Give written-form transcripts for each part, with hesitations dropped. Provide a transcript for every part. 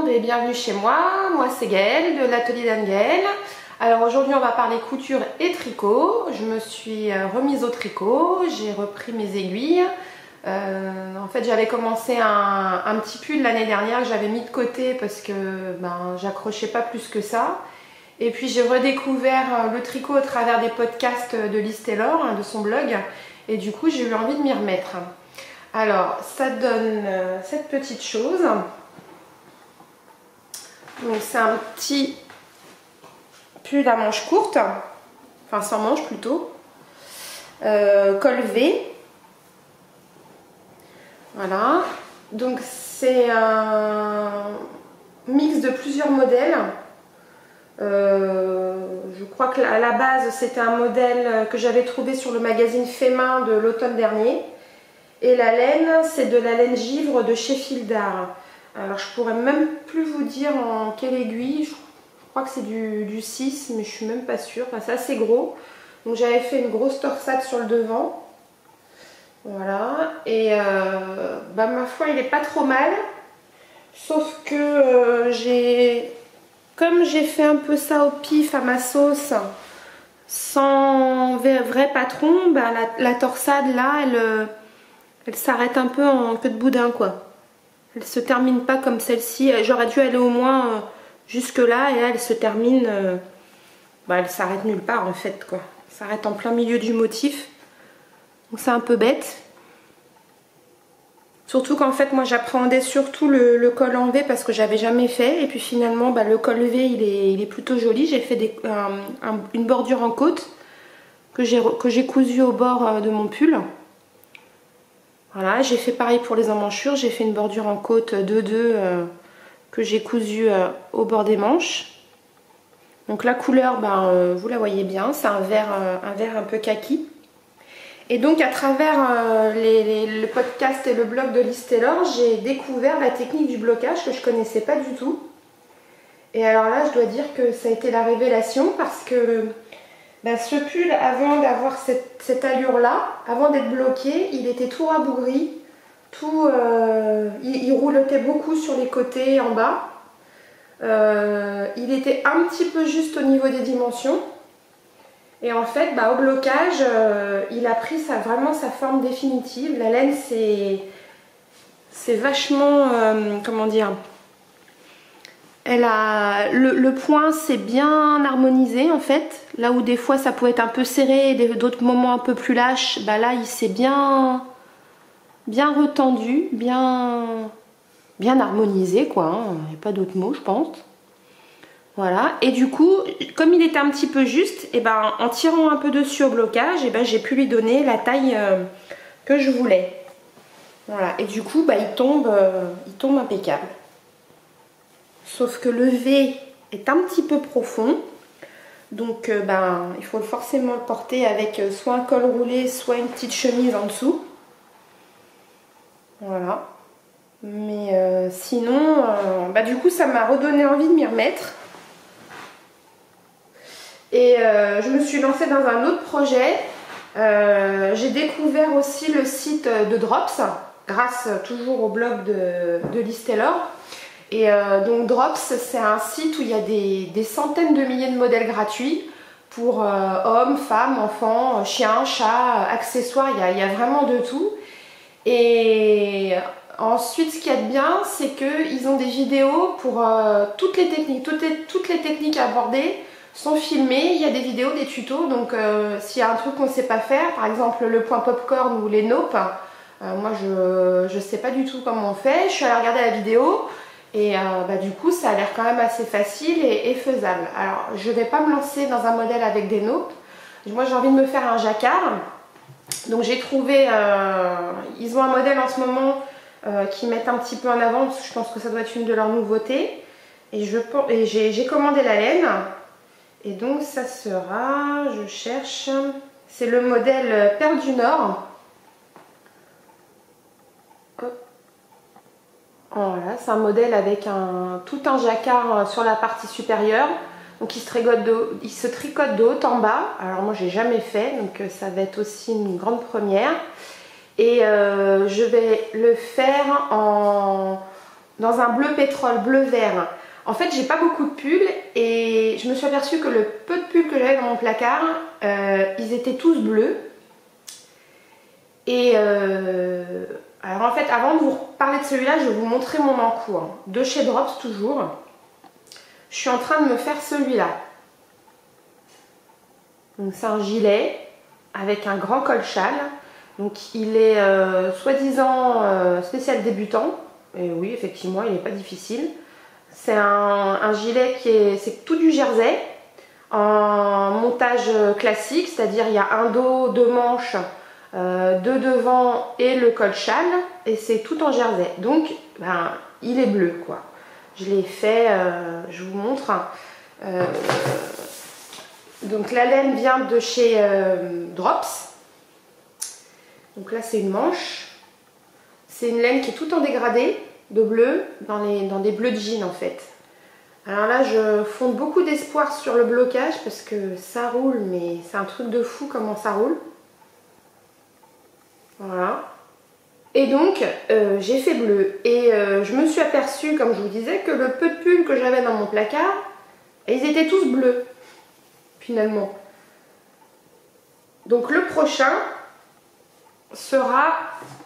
monde et bienvenue chez moi. Moi c'est Gaëlle de l'atelier d'Anne-Gaëlle. Alors aujourd'hui on va parler couture et tricot. Je me suis remise au tricot, j'ai repris mes aiguilles. En fait j'avais commencé un petit pull l'année dernière que j'avais mis de côté parce que j'accrochais pas plus que ça. Et puis j'ai redécouvert le tricot au travers des podcasts de Liz Taylor, de son blog. Et du coup j'ai eu envie de m'y remettre. Alors ça donne cette petite chose. Donc c'est un petit pull à manches courtes, enfin sans manches plutôt, col V. Voilà, donc c'est un mix de plusieurs modèles. Je crois que à la base c'était un modèle que j'avais trouvé sur le magazine Fait Main de l'automne dernier. Et la laine, c'est de la laine givre de chez Fil d'Art. Alors je pourrais même plus vous dire en quelle aiguille, je crois que c'est du 6 mais je suis même pas sûre, enfin, c'est assez gros. Donc j'avais fait une grosse torsade sur le devant. Voilà, et ma foi il est pas trop mal. Sauf que comme j'ai fait un peu ça au pif à ma sauce, sans vrai patron, la torsade là elle s'arrête un peu en queue de boudin quoi. Elle se termine pas comme celle-ci. J'aurais dû aller au moins jusque là et là elle se termine. Elle s'arrête nulle part en fait quoi. Elle s'arrête en plein milieu du motif. Donc c'est un peu bête. Surtout qu'en fait moi j'appréhendais surtout le col en V parce que j'avais jamais fait. Et puis finalement le col V il est plutôt joli. J'ai fait une bordure en côte que j'ai cousu au bord de mon pull. Voilà, j'ai fait pareil pour les emmanchures, j'ai fait une bordure en côte 2-2 que j'ai cousue au bord des manches. Donc la couleur, vous la voyez bien, c'est un vert un peu kaki. Et donc à travers le podcast et le blog de Liz Taylor, j'ai découvert la technique du blocage que je connaissais pas du tout. Et alors là, je dois dire que ça a été la révélation parce que ce pull, avant d'avoir cette allure-là, avant d'être bloqué, il était tout rabougri, il roulotait beaucoup sur les côtés en bas. Il était un petit peu juste au niveau des dimensions. Et en fait, au blocage, il a pris vraiment sa forme définitive. La laine, c'est vachement, comment dire... Le point c'est bien harmonisé en fait. Là où des fois ça pouvait être un peu serré et d'autres moments un peu plus lâche, là il s'est bien retendu, bien harmonisé quoi. Il n'y a pas d'autre mot je pense. Voilà. Et du coup, comme il était un petit peu juste, en tirant un peu dessus au blocage, j'ai pu lui donner la taille que je voulais. Voilà. Et du coup, il tombe impeccable. Sauf que le V est un petit peu profond. Donc il faut forcément le porter avec soit un col roulé, soit une petite chemise en dessous. Voilà. Mais sinon, du coup ça m'a redonné envie de m'y remettre. Et je me suis lancée dans un autre projet. J'ai découvert aussi le site de Drops, grâce toujours au blog de Liz Taylor. Et donc Drops, c'est un site où il y a des centaines de milliers de modèles gratuits pour hommes, femmes, enfants, chiens, chats, accessoires, il y a vraiment de tout. Et ensuite, ce qu'il y a de bien, c'est qu'ils ont des vidéos pour toutes les techniques. Toutes les techniques abordées sont filmées, il y a des vidéos, des tutos. Donc s'il y a un truc qu'on ne sait pas faire, par exemple le point popcorn ou les naupes, moi je ne sais pas du tout comment on fait. Je suis allée regarder la vidéo. Et du coup ça a l'air quand même assez facile et faisable. Alors je ne vais pas me lancer dans un modèle avec des naupes. Moi j'ai envie de me faire un jacquard. Donc j'ai trouvé, ils ont un modèle en ce moment qui mettent un petit peu en avant parce que je pense que ça doit être une de leurs nouveautés. Et j'ai commandé la laine. Et donc ça sera, je cherche, c'est le modèle Perle du Nord. Voilà, c'est un modèle avec tout un jacquard sur la partie supérieure. Donc il se tricote de haut en bas. Alors moi j'ai jamais fait, donc ça va être aussi une grande première. Et je vais le faire en dans un bleu pétrole, bleu vert. En fait, j'ai pas beaucoup de pulls et je me suis aperçue que le peu de pulls que j'avais dans mon placard, ils étaient tous bleus. Et alors en fait, avant de vous parler de celui-là, je vais vous montrer mon encours. De chez Drops toujours. Je suis en train de me faire celui-là. Donc c'est un gilet avec un grand col-châle. Donc il est soi-disant spécial débutant. Et oui, effectivement, il n'est pas difficile. C'est un gilet qui est, c'est tout du jersey en montage classique, c'est-à-dire il y a un dos, deux manches, deux devant et le col-châle, et c'est tout en jersey. Donc ben, il est bleu quoi. Je l'ai fait, je vous montre. Donc la laine vient de chez Drops. Donc là c'est une manche. C'est une laine qui est tout en dégradé de bleu, dans des bleus de jean en fait. Alors là je fonde beaucoup d'espoir sur le blocage parce que ça roule, mais c'est un truc de fou comment ça roule. Voilà. Et donc j'ai fait bleu. Et je me suis aperçue, comme je vous disais, que le peu de pulls que j'avais dans mon placard, ils étaient tous bleus finalement. Donc le prochain sera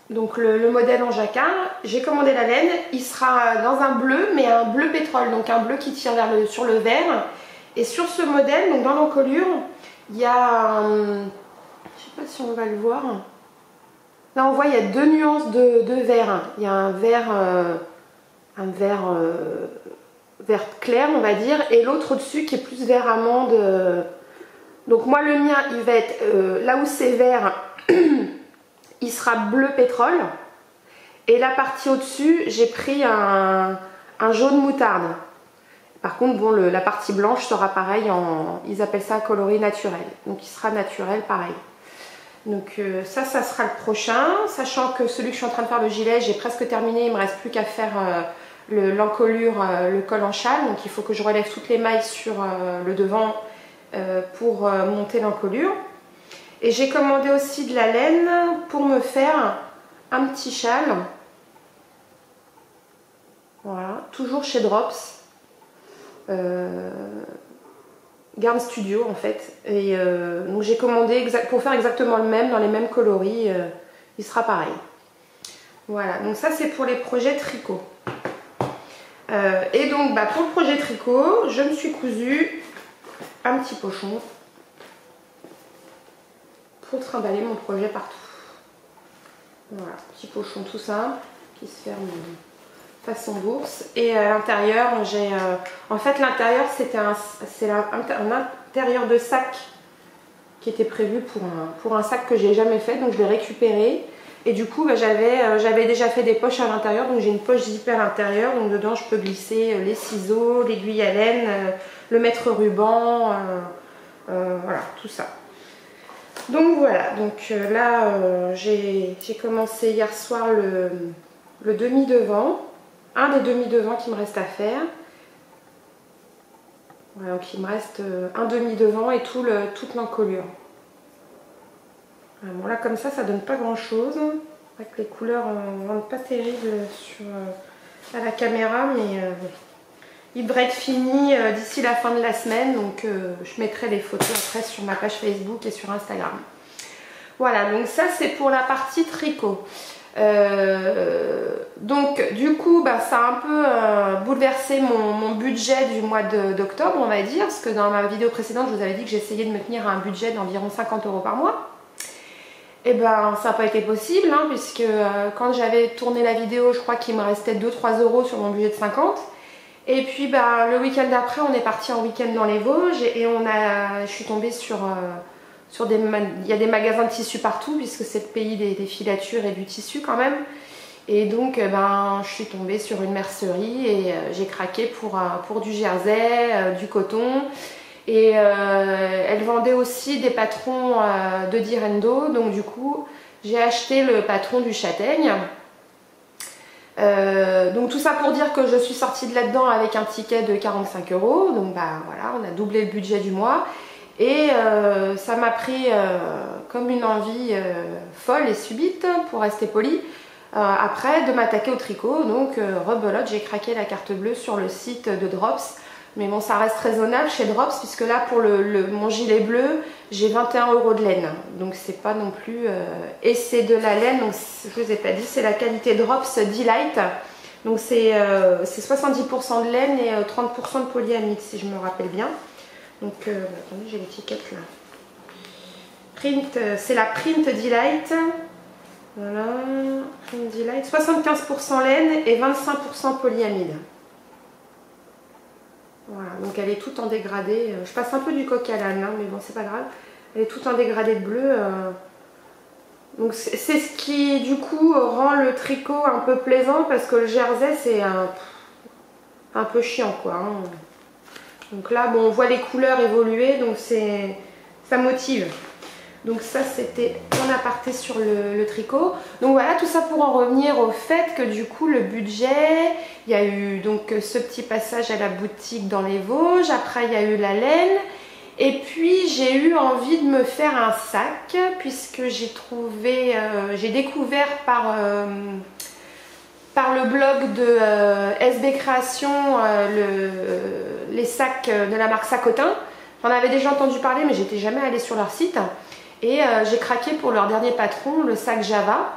donc le modèle en jacquard. J'ai commandé la laine, il sera dans un bleu, mais un bleu pétrole, donc un bleu qui tire sur le vert. Et sur ce modèle, donc dans l'encolure, il y a je sais pas si on va le voir. Là on voit il y a deux nuances de vert. Il y a un vert vert clair on va dire, et l'autre au-dessus qui est plus vert amande. Donc moi le mien il va être là où c'est vert il sera bleu pétrole, et la partie au-dessus j'ai pris un jaune moutarde. Par contre bon la partie blanche sera pareil, ils appellent ça coloris naturel, donc il sera naturel pareil. Donc ça sera le prochain, sachant que celui que je suis en train de faire le gilet j'ai presque terminé, il me reste plus qu'à faire l'encolure, le col en châle, donc il faut que je relève toutes les mailles sur le devant pour monter l'encolure. Et j'ai commandé aussi de la laine pour me faire un petit châle. Voilà, toujours chez Drops. Garn Studio en fait. Et donc j'ai commandé pour faire exactement le même, dans les mêmes coloris. Il sera pareil. Voilà, donc ça c'est pour les projets tricot. Et donc bah, pour le projet tricot, je me suis cousu un petit pochon pour trimballer mon projet partout. Voilà, petit pochon tout simple qui se ferme façon bourse. Et à l'intérieur, j'ai en fait l'intérieur c'est un intérieur de sac qui était prévu pour un sac que j'ai jamais fait, donc je l'ai récupéré. Et du coup bah, j'avais déjà fait des poches à l'intérieur, donc j'ai une poche zippée à l'intérieur, donc dedans je peux glisser les ciseaux, l'aiguille à laine, le mètre ruban, voilà tout ça. Donc voilà, donc là j'ai commencé hier soir le demi-devant, un des demi-devants qui me reste à faire. Voilà, donc il me reste un demi-devant et toute l'encolure. Bon là comme ça donne pas grand chose, avec les couleurs rendent pas terribles à la caméra, mais il devrait être fini d'ici la fin de la semaine, donc je mettrai les photos après sur ma page Facebook et sur Instagram. Voilà, donc ça c'est pour la partie tricot. Donc du coup bah, ça a un peu bouleversé mon budget du mois d'octobre on va dire, parce que dans ma vidéo précédente je vous avais dit que j'essayais de me tenir à un budget d'environ 50 € par mois. Et ben ça n'a pas été possible hein, puisque quand j'avais tourné la vidéo je crois qu'il me restait 2-3 € sur mon budget de 50. Et puis bah, le week-end d'après on est parti en week-end dans les Vosges et je suis tombée sur il y a des magasins de tissus partout puisque c'est le pays des filatures et du tissu quand même. Et donc ben, je suis tombée sur une mercerie et j'ai craqué pour du jersey, du coton. Et elle vendait aussi des patrons de Direndo, donc du coup j'ai acheté le patron du châtaigne. Donc tout ça pour dire que je suis sortie de là-dedans avec un ticket de 45 €, donc bah voilà, on a doublé le budget du mois. Et ça m'a pris comme une envie folle et subite, pour rester polie, après de m'attaquer au tricot. Donc rebelote, j'ai craqué la carte bleue sur le site de Drops. Mais bon, ça reste raisonnable chez Drops, puisque là pour mon gilet bleu, j'ai 21 € de laine. Donc c'est pas non plus... Et c'est de la laine, donc je vous ai pas dit, c'est la qualité Drops Delight. Donc c'est 70% de laine et 30% de polyamide, si je me rappelle bien. Donc attendez, j'ai l'étiquette là. Print, c'est la Print Delight. Voilà, Print Delight. 75% laine et 25% polyamide. Voilà, donc elle est toute en dégradé. Je passe un peu du coq à l'âne, hein, mais bon, c'est pas grave. Elle est toute en dégradé de bleu. Donc c'est ce qui, du coup, rend le tricot un peu plaisant, parce que le jersey, c'est un peu chiant, quoi. Hein. Donc là, bon, on voit les couleurs évoluer, donc ça motive. Donc ça, c'était mon aparté sur le tricot. Donc voilà, tout ça pour en revenir au fait que du coup, le budget, il y a eu donc ce petit passage à la boutique dans les Vosges. Après, il y a eu la laine. Et puis, j'ai eu envie de me faire un sac, puisque j'ai découvert par le blog de SB Création les sacs de la marque Sacotin. J'en avais déjà entendu parler, mais j'étais jamais allée sur leur site. Et j'ai craqué pour leur dernier patron, le sac Java,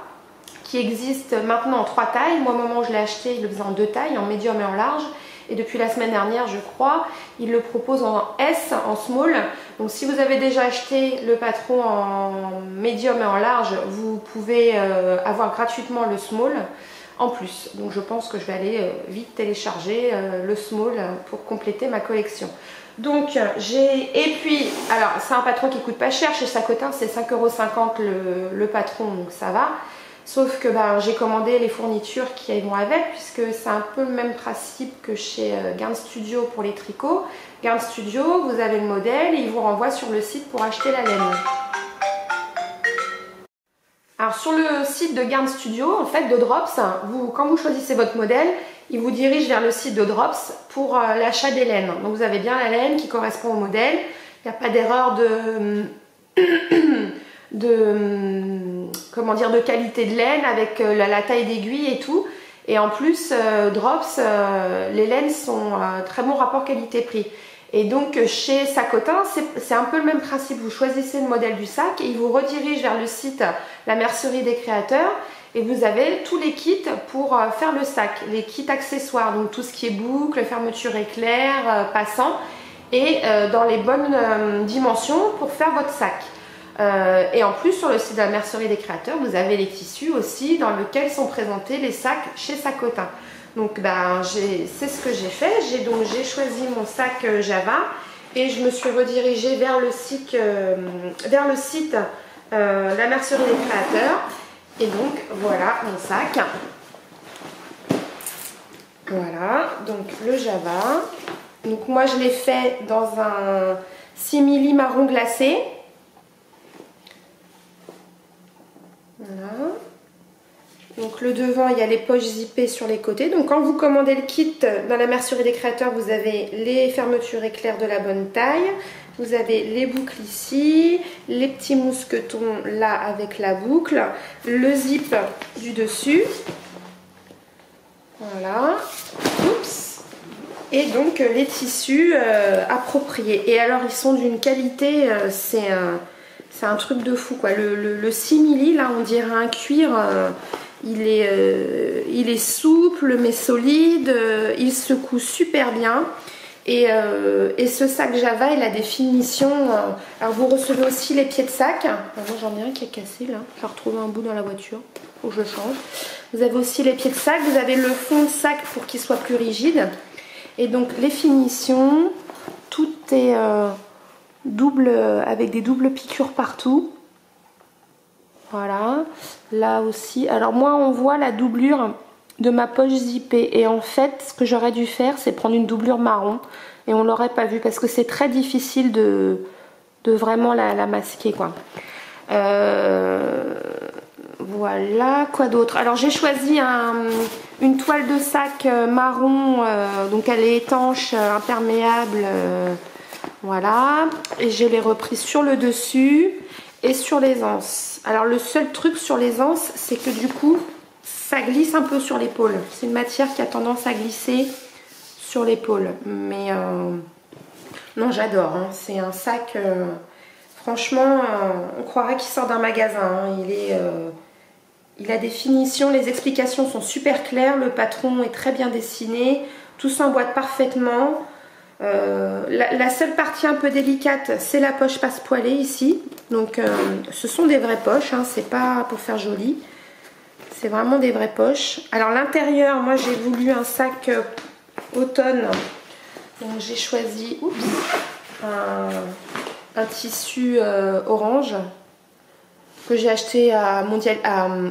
qui existe maintenant en 3 tailles. Moi, au moment où je l'ai acheté, il le faisait en 2 tailles, en médium et en large. Et depuis la semaine dernière, je crois, il le propose en S, en small. Donc si vous avez déjà acheté le patron en médium et en large, vous pouvez avoir gratuitement le small en plus. Donc je pense que je vais aller vite télécharger le small pour compléter ma collection. Donc et puis, alors c'est un patron qui coûte pas cher chez Sacotin, c'est 5,50 € le patron, donc ça va. Sauf que j'ai commandé les fournitures qui vont avec, puisque c'est un peu le même principe que chez Garn Studio pour les tricots. Garn Studio, vous avez le modèle et ils vous renvoient sur le site pour acheter la laine. Alors sur le site de Garn Studio, en fait de Drops, quand vous choisissez votre modèle, il vous dirige vers le site de Drops pour l'achat des laines. Donc vous avez bien la laine qui correspond au modèle, il n'y a pas d'erreur de qualité de laine avec la taille d'aiguille et tout. Et en plus, Drops, les laines sont très bon rapport qualité-prix. Et donc chez Sacotin, c'est un peu le même principe. Vous choisissez le modèle du sac et il vous redirige vers le site La Mercerie des Créateurs. Et vous avez tous les kits pour faire le sac, les kits accessoires, donc tout ce qui est boucle, fermeture éclair, passant, et dans les bonnes dimensions pour faire votre sac. Et en plus, sur le site de La Mercerie des Créateurs, vous avez les tissus aussi dans lesquels sont présentés les sacs chez Sacotin. Donc c'est ce que j'ai fait. J'ai choisi mon sac Java et je me suis redirigée vers le site La Mercerie des Créateurs. Et donc voilà mon sac. Voilà, donc le Java. Donc moi je l'ai fait dans un simili marron glacé. Voilà. Donc le devant, il y a les poches zippées sur les côtés. Donc quand vous commandez le kit dans La Mercerie des Créateurs, vous avez les fermetures éclair de la bonne taille. Vous avez les boucles ici, les petits mousquetons là avec la boucle, le zip du dessus. Voilà. Oups. Et donc les tissus appropriés. Et alors ils sont d'une qualité, c'est un truc de fou quoi. Le simili là, on dirait un cuir. Il est souple mais solide, il secoue super bien. Et ce sac Java, il a des finitions. Alors vous recevez aussi les pieds de sac. Moi j'en ai un qui est cassé là. J'ai retrouvé un bout dans la voiture. Faut que je change. Vous avez aussi les pieds de sac. Vous avez le fond de sac pour qu'il soit plus rigide. Et donc les finitions, tout est double, avec des doubles piqûres partout. Voilà. Là aussi. Alors moi on voit la doublure de ma poche zippée et en fait ce que j'aurais dû faire c'est prendre une doublure marron et on l'aurait pas vu parce que c'est très difficile de vraiment la masquer quoi. Voilà, quoi d'autre? Alors j'ai choisi une toile de sac marron, donc elle est étanche, imperméable, voilà, et je l'ai reprise sur le dessus et sur les anses. Alors le seul truc sur les anses c'est que du coup ça glisse un peu sur l'épaule. C'est une matière qui a tendance à glisser sur l'épaule. Mais non, j'adore. Hein. C'est un sac, franchement, on croirait qu'il sort d'un magasin. Hein. Il a des finitions, les explications sont super claires. Le patron est très bien dessiné. Tout s'emboîte parfaitement. La seule partie un peu délicate, c'est la poche passe-poilée ici. Donc, ce sont des vraies poches. Hein. C'est pas pour faire joli. C'est vraiment des vraies poches. Alors l'intérieur, moi j'ai voulu un sac automne. Donc j'ai choisi un tissu orange que j'ai acheté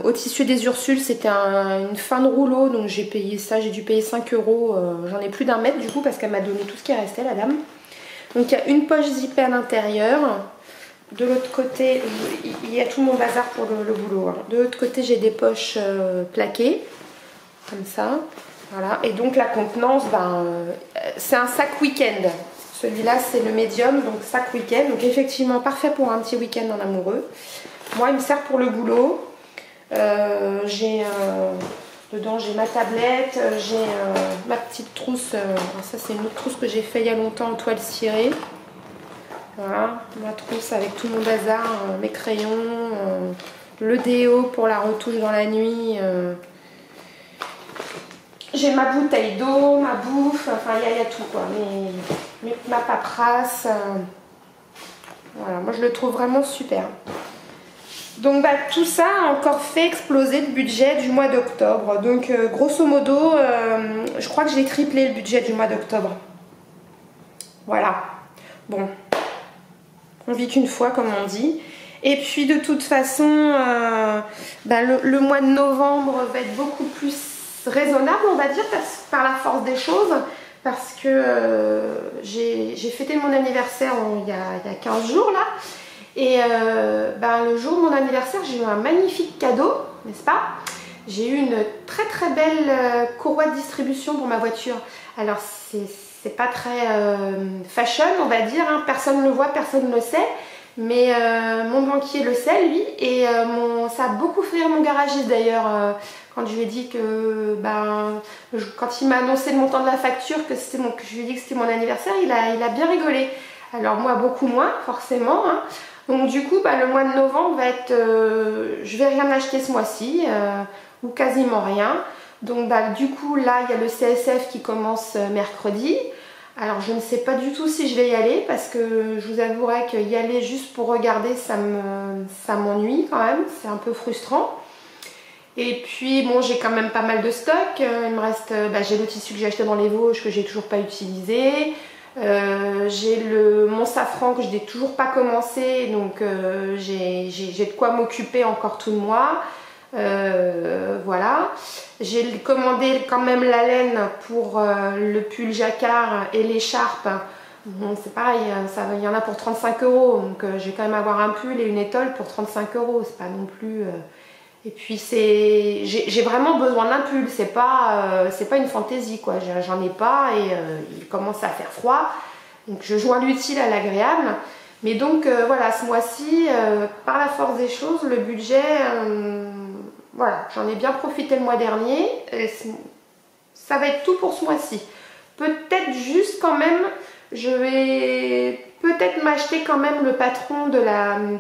au tissu des Ursules. C'était une fin de rouleau, donc j'ai payé ça. J'ai dû payer 5 euros. J'en ai plus d'un mètre du coup parce qu'elle m'a donné tout ce qui restait, la dame. Donc il y a une poche zippée à l'intérieur. De l'autre côté, il y a tout mon bazar pour le boulot. Hein. De l'autre côté, j'ai des poches plaquées, comme ça. Voilà. Et donc la contenance, c'est un sac week-end. Celui-là, c'est le médium, donc sac week-end. Donc effectivement, parfait pour un petit week-end en amoureux. Moi, il me sert pour le boulot. Dedans, j'ai ma tablette, j'ai ma petite trousse. Ça, c'est une autre trousse que j'ai fait il y a longtemps en toile cirée. Voilà, ma trousse avec tout mon bazar, mes crayons, le déo pour la retouche dans la nuit. J'ai ma bouteille d'eau, ma bouffe, enfin il y a tout quoi. Ma paperasse. Voilà, moi je le trouve vraiment super. Donc tout ça a encore fait exploser le budget du mois d'octobre. Donc grosso modo, je crois que j'ai triplé le budget du mois d'octobre. Voilà. Bon. On vit qu'une fois comme on dit. Et puis de toute façon, le mois de novembre va être beaucoup plus raisonnable, on va dire, par la force des choses. Parce que j'ai fêté mon anniversaire il y a 15 jours là. Et le jour de mon anniversaire, j'ai eu un magnifique cadeau, n'est-ce pas? J'ai eu une très très belle courroie de distribution pour ma voiture. Alors c'est pas très fashion, on va dire, hein. Personne ne le voit, personne ne le sait, mais mon banquier le sait, lui, et ça a beaucoup fait rire mon garagiste d'ailleurs, quand je lui ai dit que, quand il m'a annoncé le montant de la facture, que je lui ai dit que c'était mon anniversaire, il a bien rigolé. Alors moi, beaucoup moins, forcément, hein. Donc du coup, le mois de novembre va être, je vais rien acheter ce mois-ci, ou quasiment rien. Donc du coup là il y a le CSF qui commence mercredi. Alors je ne sais pas du tout si je vais y aller parce que je vous avouerai qu'y aller juste pour regarder ça m'ennuie quand même, c'est un peu frustrant. Et puis bon, j'ai quand même pas mal de stock. Il me reste, j'ai le tissu que j'ai acheté dans les Vosges que j'ai toujours pas utilisé. J'ai mon safran que je n'ai toujours pas commencé, donc j'ai de quoi m'occuper encore tout le mois. Voilà, j'ai commandé quand même la laine pour le pull jacquard et l'écharpe. Bon, c'est pareil, il y en a pour 35 euros, donc je vais quand même avoir un pull et une étole pour 35 euros, c'est pas non plus. Et puis j'ai vraiment besoin d'un pull, c'est pas une fantaisie quoi, j'en ai pas et il commence à faire froid, donc je joins l'utile à l'agréable. Mais donc voilà, ce mois-ci, par la force des choses, le budget, voilà, j'en ai bien profité le mois dernier. Et ça va être tout pour ce mois-ci. Peut-être juste quand même, je vais peut-être m'acheter quand même le patron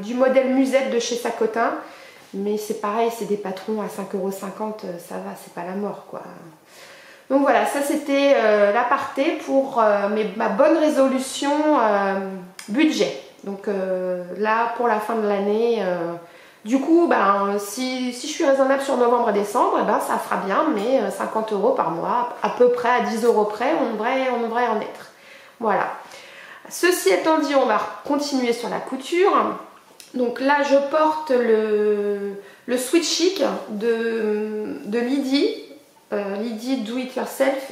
du modèle musette de chez Sacotin. Mais c'est pareil, c'est des patrons à 5,50 €, ça va, c'est pas la mort quoi. Donc voilà, ça c'était l'aparté pour ma bonne résolution budget. Donc là, pour la fin de l'année, du coup, si je suis raisonnable sur novembre et décembre, ça fera bien, mais 50 € par mois, à peu près à 10 € près, on devrait en être. Voilà. Ceci étant dit, on va continuer sur la couture. Donc là, je porte le Sweet Chic de Lydie. Lydie Do It Yourself.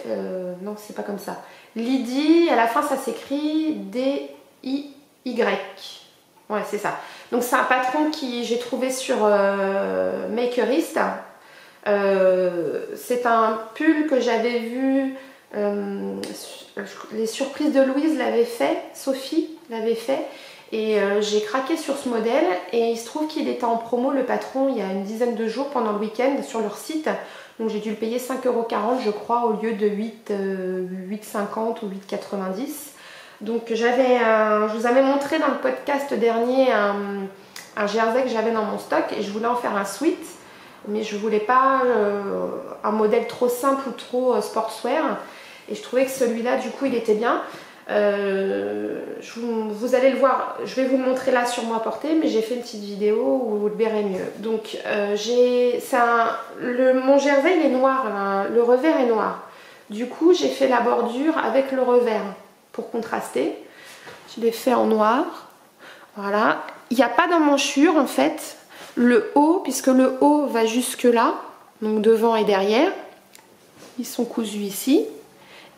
Non, c'est pas comme ça. Lydie, à la fin, ça s'écrit D-I-Y. Ouais, c'est ça. Donc c'est un patron que j'ai trouvé sur Makerist. C'est un pull que j'avais vu, les surprises de Louise l'avait fait, Sophie l'avait fait. Et j'ai craqué sur ce modèle et il se trouve qu'il était en promo, le patron, il y a une dizaine de jours pendant le week-end sur leur site. Donc j'ai dû le payer 5,40 € je crois au lieu de 8,50 ou 8,90 €. Donc je vous avais montré dans le podcast dernier un jersey que j'avais dans mon stock et je voulais en faire un sweat. Mais je voulais pas un modèle trop simple ou trop sportswear. Et je trouvais que celui-là du coup il était bien. Vous allez le voir, je vais vous le montrer là sur moi porté, mais j'ai fait une petite vidéo où vous le verrez mieux. Donc mon jersey il est noir, hein, le revers est noir. Du coup j'ai fait la bordure avec le revers pour contraster. Je l'ai fait en noir. Voilà. Il n'y a pas d'emmanchure en fait. Le haut, puisque le haut va jusque là, donc devant et derrière. Ils sont cousus ici.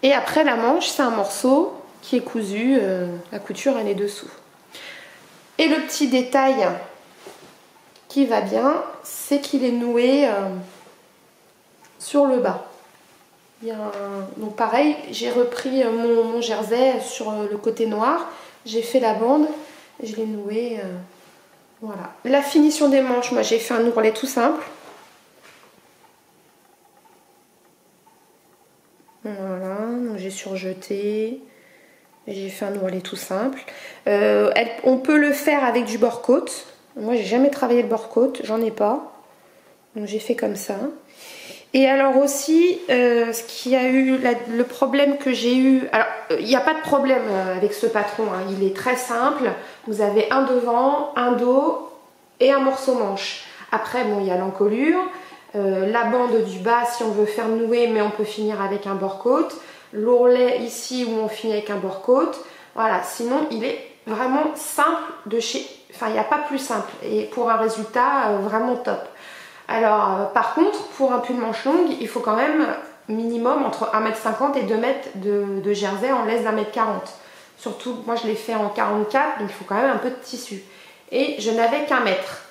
Et après la manche, c'est un morceau qui est cousu, la couture elle est dessous. Et le petit détail qui va bien, c'est qu'il est noué sur le bas. Donc pareil, j'ai repris mon jersey sur le côté noir, j'ai fait la bande, je l'ai noué, voilà. La finition des manches, moi j'ai fait un ourlet tout simple. Voilà, donc j'ai surjeté. J'ai fait un ourlet tout simple. On peut le faire avec du bord-côte. Moi, j'ai jamais travaillé le bord-côte, j'en ai pas. Donc j'ai fait comme ça. Et alors aussi, ce qui a eu le problème que j'ai eu. Alors, il n'y a pas de problème avec ce patron. Hein, il est très simple. Vous avez un devant, un dos et un morceau manche. Après, bon, il y a l'encolure, la bande du bas si on veut faire nouer, mais on peut finir avec un bord-côte. L'ourlet ici où on finit avec un bord-côte. Voilà, sinon il est vraiment simple de chez... Enfin, il n'y a pas plus simple. Et pour un résultat vraiment top. Alors, par contre, pour un pull manche longue, il faut quand même minimum entre 1,50 m et 2 m de jersey en laisse d'1,40 m. Surtout, moi je l'ai fait en 44, donc il faut quand même un peu de tissu. Et je n'avais qu'1 mètre.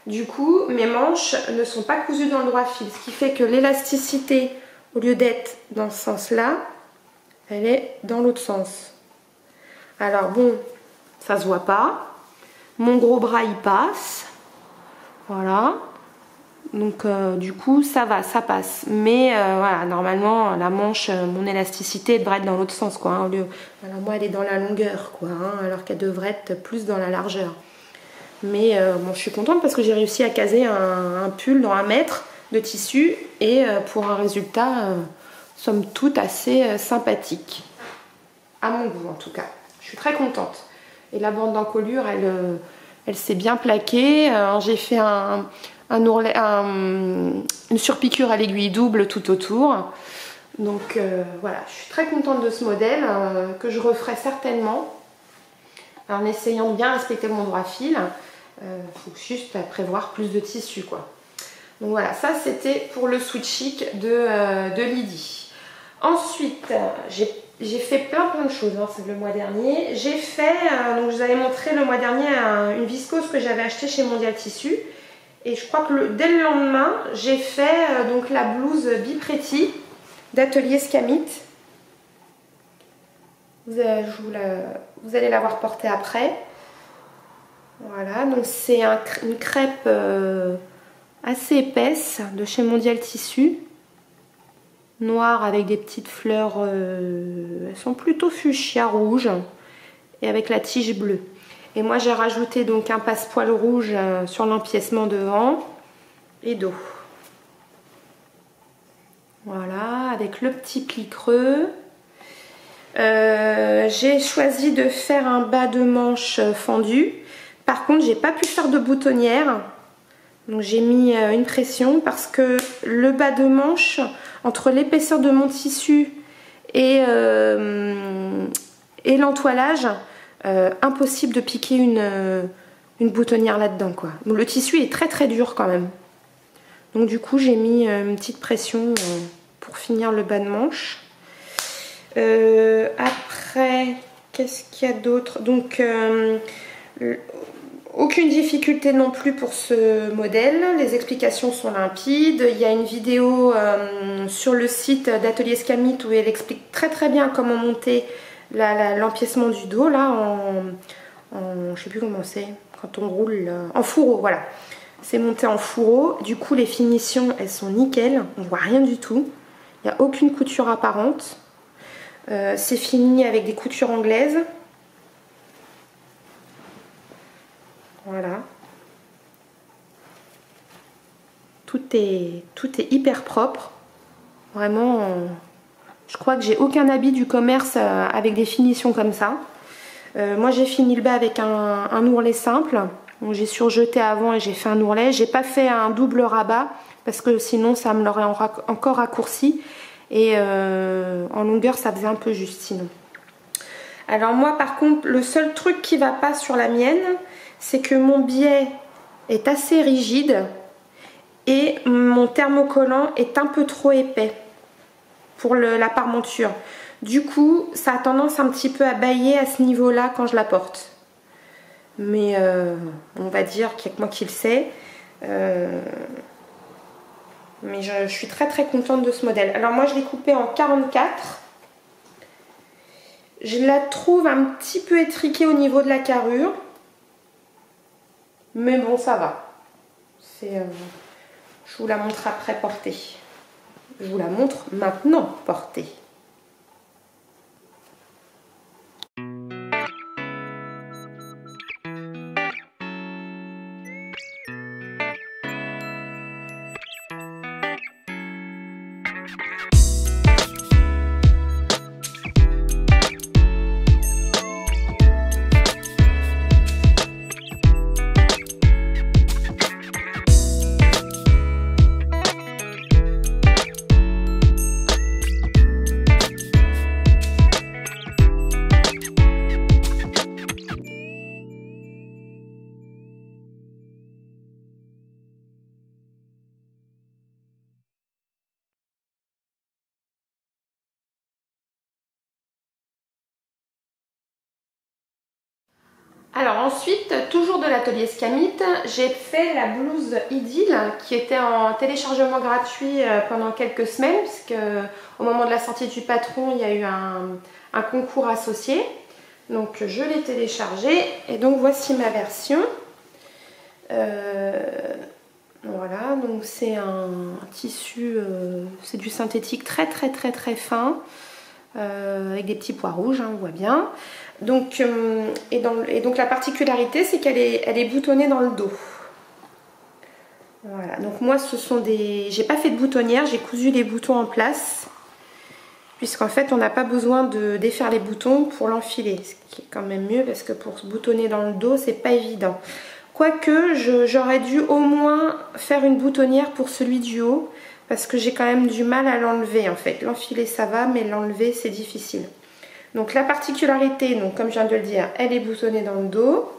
Du coup, mes manches ne sont pas cousues dans le droit fil. Ce qui fait que l'élasticité, au lieu d'être dans ce sens-là, elle est dans l'autre sens. Alors bon, ça se voit pas. Mon gros bras il passe. Voilà. Donc du coup ça va, ça passe. Mais voilà, normalement la manche, mon élasticité devrait être dans l'autre sens quoi. Hein, voilà, moi elle est dans la longueur quoi, hein, alors qu'elle devrait être plus dans la largeur. Mais bon, je suis contente parce que j'ai réussi à caser un pull dans 1 mètre de tissu et pour un résultat somme toute assez sympathique. À mon goût en tout cas. Je suis très contente. Et la bande d'encolure, elle s'est bien plaquée. J'ai fait une surpiqûre à l'aiguille double tout autour. Donc voilà, je suis très contente de ce modèle que je referai certainement en essayant de bien respecter mon droit fil. Faut juste prévoir plus de tissu quoi. Donc voilà, ça c'était pour le sweat chic de Lydie. Ensuite, j'ai fait plein de choses hein, c'est le mois dernier. J'ai fait, donc je vous avais montré le mois dernier une viscose que j'avais achetée chez Mondial Tissu. Et je crois que dès le lendemain, j'ai fait donc la blouse Bipretti d'Atelier Scamit. Vous allez la voir portée après. Voilà, donc c'est une crêpe assez épaisse de chez Mondial Tissu. Noire avec des petites fleurs, elles sont plutôt fuchsia rouge et avec la tige bleue. Et moi j'ai rajouté donc un passepoil rouge sur l'empiècement devant et dos. Voilà, avec le petit pli creux. J'ai choisi de faire un bas de manche fendu. Par contre, j'ai pas pu faire de boutonnière. Donc j'ai mis une pression parce que le bas de manche, entre l'épaisseur de mon tissu et l'entoilage, impossible de piquer une boutonnière là-dedans quoi. Donc, le tissu est très très dur quand même. Donc du coup j'ai mis une petite pression pour finir le bas de manche. Après, qu'est-ce qu'il y a d'autre? Donc aucune difficulté non plus pour ce modèle, les explications sont limpides. Il y a une vidéo sur le site d'Atelier Scamit où elle explique très très bien comment monter l'empiècement du dos là je sais plus comment c'est, quand on roule en fourreau, voilà. C'est monté en fourreau, du coup les finitions elles sont nickel, on voit rien du tout, il n'y a aucune couture apparente. C'est fini avec des coutures anglaises. Voilà. Tout est hyper propre. Vraiment, je crois que j'ai aucun habit du commerce avec des finitions comme ça. Moi j'ai fini le bas avec un ourlet simple. J'ai surjeté avant et j'ai fait un ourlet. J'ai pas fait un double rabat parce que sinon ça me l'aurait encore raccourci. Et en longueur ça faisait un peu juste sinon. Alors moi par contre le seul truc qui va pas sur la mienne, c'est que mon biais est assez rigide et mon thermocollant est un peu trop épais pour la parmenture. Du coup ça a tendance un petit peu à bâiller à ce niveau là quand je la porte. Mais on va dire qu'il n'y a que moi qui le sais. Mais je suis très très contente de ce modèle. Alors moi je l'ai coupé en 44. Je la trouve un petit peu étriquée au niveau de la carrure. Mais bon ça va. Je vous la montre après portée. Je vous la montre maintenant portée. Alors ensuite, toujours de l'atelier Scamite, j'ai fait la blouse Idylle qui était en téléchargement gratuit pendant quelques semaines puisque au moment de la sortie du patron, il y a eu un concours associé. Donc je l'ai téléchargée et donc voici ma version. Voilà, donc c'est un tissu, c'est du synthétique très fin avec des petits pois rouges, hein, on voit bien. Donc, et donc la particularité c'est qu'elle est boutonnée dans le dos. Voilà, donc moi ce sont des... J'ai pas fait de boutonnière, j'ai cousu les boutons en place. Puisqu'en fait on n'a pas besoin de défaire les boutons pour l'enfiler. Ce qui est quand même mieux parce que pour se boutonner dans le dos c'est pas évident. Quoique j'aurais dû au moins faire une boutonnière pour celui du haut. Parce que j'ai quand même du mal à l'enlever en fait. L'enfiler ça va mais l'enlever c'est difficile. Donc la particularité, donc, comme je viens de le dire, elle est boutonnée dans le dos.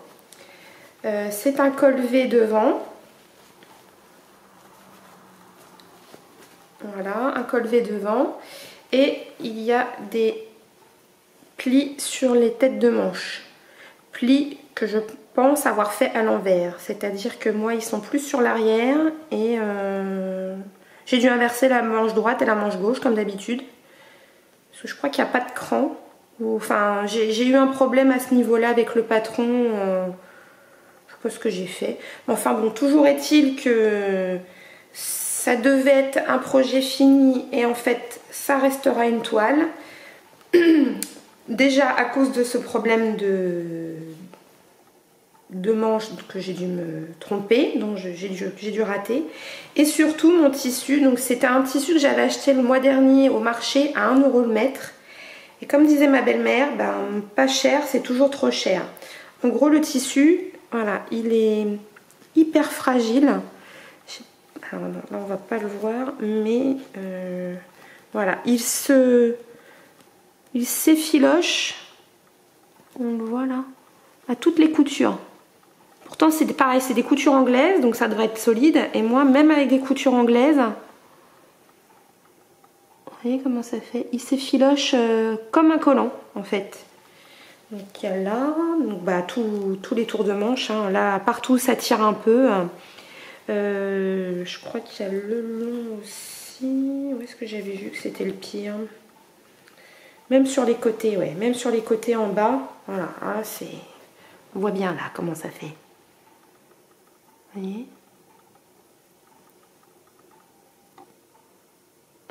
C'est un col V devant. Voilà, un col V devant. Et il y a des plis sur les têtes de manche. Plis que je pense avoir fait à l'envers. C'est-à-dire que moi, ils sont plus sur l'arrière. Et j'ai dû inverser la manche droite et la manche gauche, comme d'habitude. Parce que je crois qu'il n'y a pas de cran. Enfin, j'ai eu un problème à ce niveau-là avec le patron. Je sais pas ce que j'ai fait. Enfin bon, toujours est-il que ça devait être un projet fini et en fait, ça restera une toile. Déjà à cause de ce problème de manche que j'ai dû me tromper, donc j'ai dû rater. Et surtout mon tissu, donc c'était un tissu que j'avais acheté le mois dernier au marché à 1 € le mètre. Et comme disait ma belle-mère, ben, pas cher, c'est toujours trop cher. En gros, le tissu, voilà, il est hyper fragile. Alors, là, on va pas le voir, mais voilà, il s'effiloche. On le voit là, à toutes les coutures. Pourtant, c'est pareil, c'est des coutures anglaises, donc ça devrait être solide. Et moi, même avec des coutures anglaises, vous voyez comment ça fait? Il s'effiloche comme un collant en fait. Donc il y a là, donc, bah, tous les tours de manche, hein. Là partout ça tire un peu. Je crois qu'il y a le long aussi. Où est-ce que j'avais vu que c'était le pire? Même sur les côtés, ouais, même sur les côtés en bas. Voilà, ah, c'est... On voit bien là comment ça fait. Vous voyez?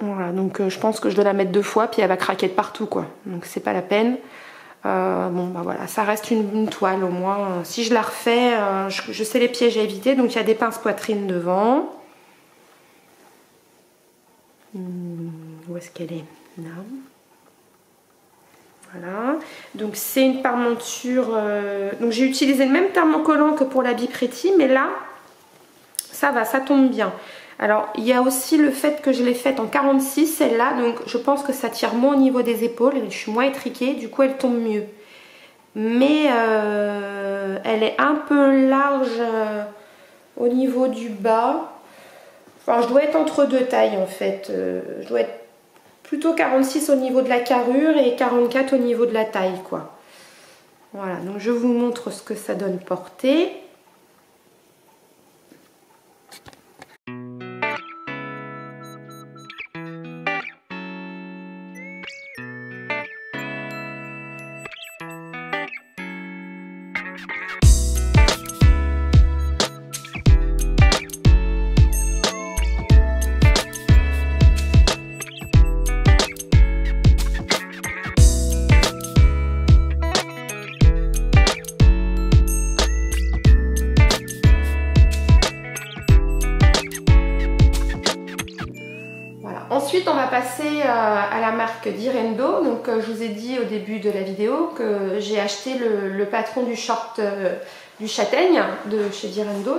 Voilà, donc je pense que je dois la mettre 2 fois, puis elle va craquer de partout, quoi. Donc c'est pas la peine. Bon, bah voilà, ça reste une toile au moins. Si je la refais, je sais les pièges à éviter. Donc il y a des pinces poitrine devant. Où est-ce qu'elle est? Là. Voilà. Donc c'est une parmenture. Donc j'ai utilisé le même thermocollant que pour la Be Pretty, mais là, ça va, ça tombe bien. Alors, il y a aussi le fait que je l'ai faite en 46, celle-là. Donc, je pense que ça tire moins au niveau des épaules. Je suis moins étriquée. Du coup, elle tombe mieux. Mais elle est un peu large au niveau du bas. Enfin, je dois être entre 2 tailles, en fait. Je dois être plutôt 46 au niveau de la carrure et 44 au niveau de la taille, quoi. Voilà. Donc, je vous montre ce que ça donne portée. Ensuite, on va passer à la marque Direndo. Donc, je vous ai dit au début de la vidéo que j'ai acheté le patron du short du châtaigne de chez Direndo.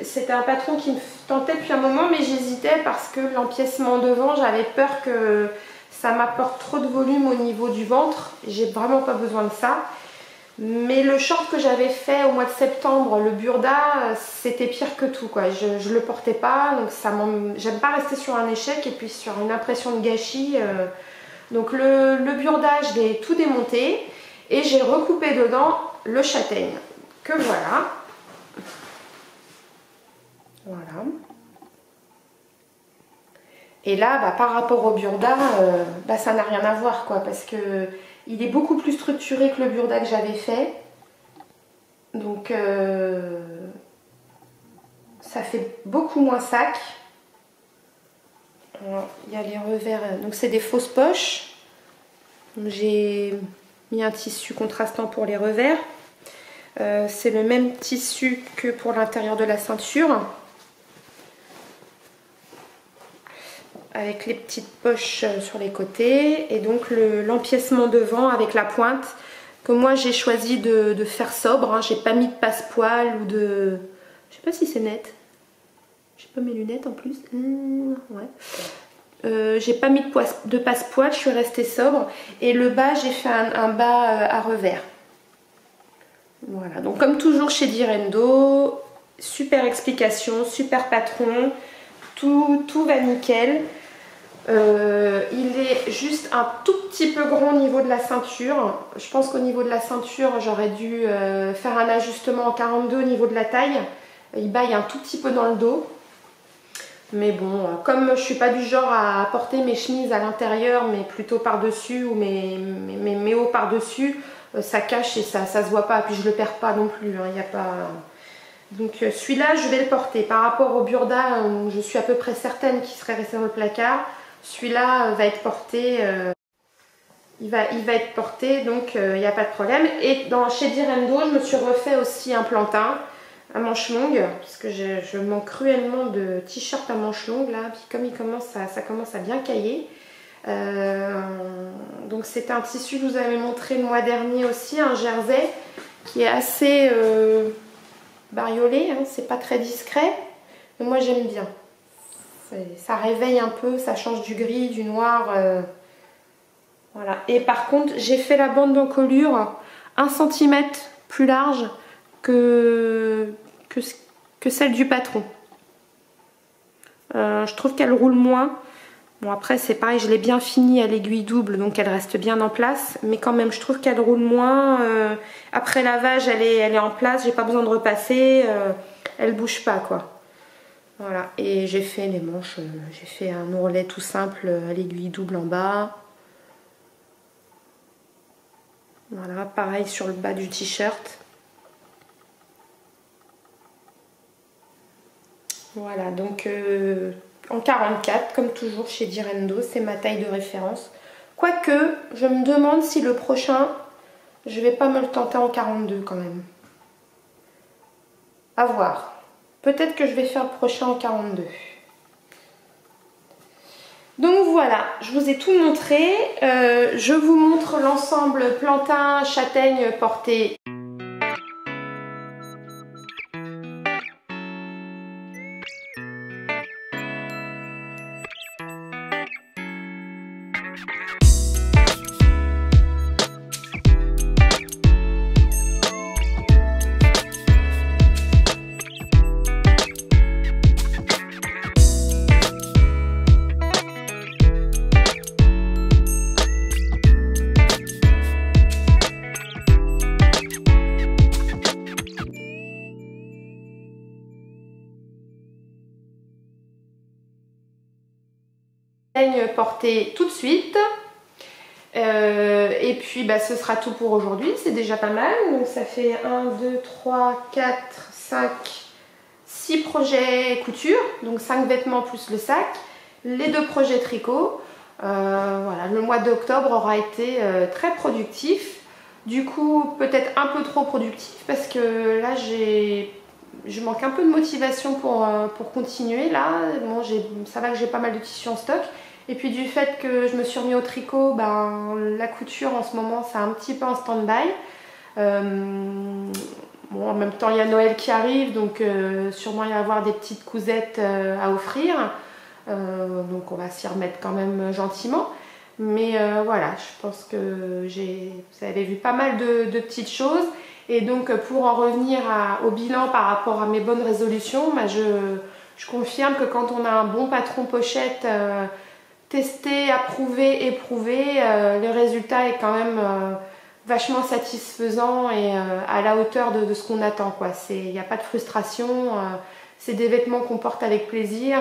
C'était un patron qui me tentait depuis un moment, mais j'hésitais parce que l'empiècement devant, j'avais peur que ça m'apporte trop de volume au niveau du ventre. J'ai vraiment pas besoin de ça. Mais le short que j'avais fait au mois de septembre, le Burda, c'était pire que tout, quoi. Je le portais pas, donc j'aime pas rester sur un échec et puis sur une impression de gâchis. Donc le Burda, je l'ai tout démonté et j'ai recoupé dedans le châtaigne. Que voilà. Voilà. Et là, bah, par rapport au Burda, bah, ça n'a rien à voir, quoi, parce que il est beaucoup plus structuré que le Burda que j'avais fait. Donc, ça fait beaucoup moins sac. Alors, il y a les revers. Donc, c'est des fausses poches. J'ai mis un tissu contrastant pour les revers. C'est le même tissu que pour l'intérieur de la ceinture. Avec les petites poches sur les côtés et donc l'empiècement devant avec la pointe que moi j'ai choisi de faire sobre, hein. J'ai pas mis de passepoil ou de... Je sais pas si c'est net. J'ai pas mes lunettes en plus. Ouais. J'ai pas mis de passepoil, je suis restée sobre. Et le bas, j'ai fait un bas à revers. Voilà, donc comme toujours chez Direndo, super explication, super patron, tout va nickel. Il est juste un tout petit peu grand au niveau de la ceinture. Je pense qu'au niveau de la ceinture, j'aurais dû faire un ajustement en 42 au niveau de la taille. Il baille un tout petit peu dans le dos. Mais bon, comme je suis pas du genre à porter mes chemises à l'intérieur, mais plutôt par-dessus, ou mes hauts par-dessus, ça cache et ça se voit pas. Puis je le perds pas non plus, hein, y a pas... Donc celui-là, je vais le porter. Par rapport au Burda, je suis à peu près certaine qu'il serait resté dans le placard. Celui-là va être porté, il va être porté, donc il n'y a pas de problème. Et chez Direndo, je me suis refait aussi un plantain à manches longues, parce que je manque cruellement de t-shirt à manches longues là. Puis comme ça commence à bien cailler. Donc c'était un tissu que je vous avais montré le mois dernier aussi, un jersey qui est assez bariolé, hein, c'est pas très discret, mais moi j'aime bien. Ça réveille un peu, ça change du gris, du noir. Voilà. Et par contre, j'ai fait la bande d'encolure 1 cm plus large que celle du patron. Je trouve qu'elle roule moins. Bon, après, c'est pareil, je l'ai bien fini à l'aiguille double, donc elle reste bien en place. Mais quand même, je trouve qu'elle roule moins. Après lavage, elle est en place, j'ai pas besoin de repasser. Elle bouge pas, quoi. Voilà, et j'ai fait les manches, j'ai fait un ourlet tout simple à l'aiguille double en bas. Voilà, pareil sur le bas du t-shirt. Voilà, donc en 44, comme toujours chez Direndo, c'est ma taille de référence. Quoique, je me demande si le prochain, je vais pas me le tenter en 42 quand même. À voir. Peut-être que je vais faire le prochain en 42. Donc voilà, je vous ai tout montré. Je vous montre l'ensemble plantain, châtaigne porté. Portée tout de suite et puis bah, ce sera tout pour aujourd'hui, c'est déjà pas mal. Donc ça fait 1, 2, 3, 4, 5, 6 projets couture, donc 5 vêtements plus le sac, les 2 projets tricot. Voilà, le mois d'octobre aura été très productif, du coup peut-être un peu trop productif parce que là je manque un peu de motivation pour continuer là. Bon, ça va que j'ai pas mal de tissus en stock. Et puis du fait que je me suis remis au tricot, ben, la couture en ce moment c'est un petit peu en stand-by. Bon, en même temps il y a Noël qui arrive, donc sûrement il va y avoir des petites cousettes à offrir. Donc on va s'y remettre quand même gentiment. Mais voilà, je pense que vous avez vu pas mal de petites choses. Et donc pour en revenir au bilan par rapport à mes bonnes résolutions, ben, je confirme que quand on a un bon patron pochette testé, approuvé, éprouvé, le résultat est quand même vachement satisfaisant et à la hauteur de ce qu'on attend, quoi. Il n'y a pas de frustration, c'est des vêtements qu'on porte avec plaisir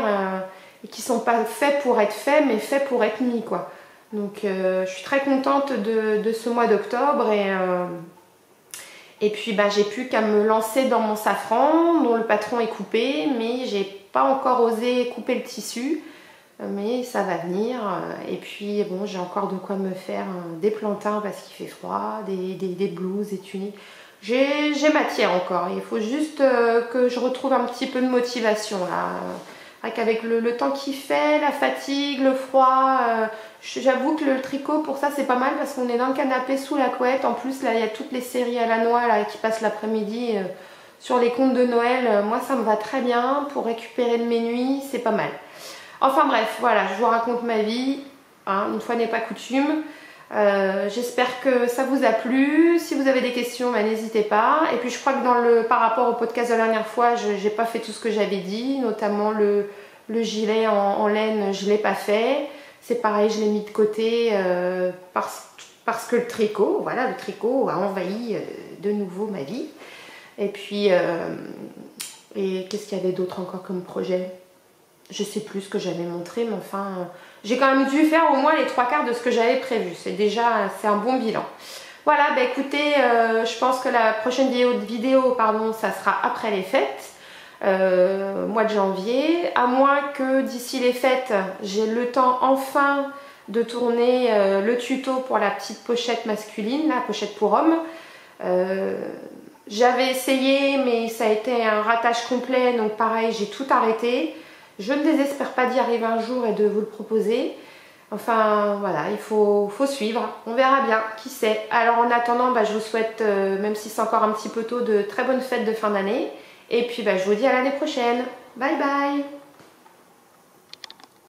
et qui sont pas faits pour être faits mais faits pour être mis, quoi. Donc je suis très contente de ce mois d'octobre et puis bah, j'ai plus qu'à me lancer dans mon safran dont le patron est coupé, mais j'ai pas encore osé couper le tissu. Mais ça va venir. Et puis bon, j'ai encore de quoi me faire des plantains parce qu'il fait froid, des blouses, des tuniques. J'ai matière encore. Il faut juste que je retrouve un petit peu de motivation là. Avec le temps qu'il fait, la fatigue, le froid. J'avoue que le tricot pour ça c'est pas mal parce qu'on est dans le canapé sous la couette. En plus là il y a toutes les séries à la noix là, qui passent l'après-midi sur les contes de Noël. Moi ça me va très bien pour récupérer de mes nuits, c'est pas mal. Enfin bref, voilà, je vous raconte ma vie, hein, une fois n'est pas coutume. J'espère que ça vous a plu. Si vous avez des questions, bah, n'hésitez pas. Et puis je crois que par rapport au podcast de la dernière fois, je n'ai pas fait tout ce que j'avais dit, notamment le gilet en laine, je ne l'ai pas fait. C'est pareil, je l'ai mis de côté parce que le tricot a envahi de nouveau ma vie. Et puis, qu'est-ce qu'il y avait d'autre encore comme projet ? Je sais plus ce que j'avais montré, mais enfin, j'ai quand même dû faire au moins les 3/4 de ce que j'avais prévu. C'est un bon bilan. Voilà, bah écoutez, je pense que la prochaine vidéo, ça sera après les fêtes, mois de janvier. À moins que d'ici les fêtes, j'ai le temps enfin de tourner le tuto pour la petite pochette masculine, la pochette pour homme. J'avais essayé, mais ça a été un ratage complet, donc pareil, j'ai tout arrêté. Je ne désespère pas d'y arriver un jour et de vous le proposer. Enfin voilà, il faut suivre, on verra bien, qui sait. Alors en attendant, bah, je vous souhaite, même si c'est encore un petit peu tôt, de très bonnes fêtes de fin d'année. Et puis bah, je vous dis à l'année prochaine. Bye bye.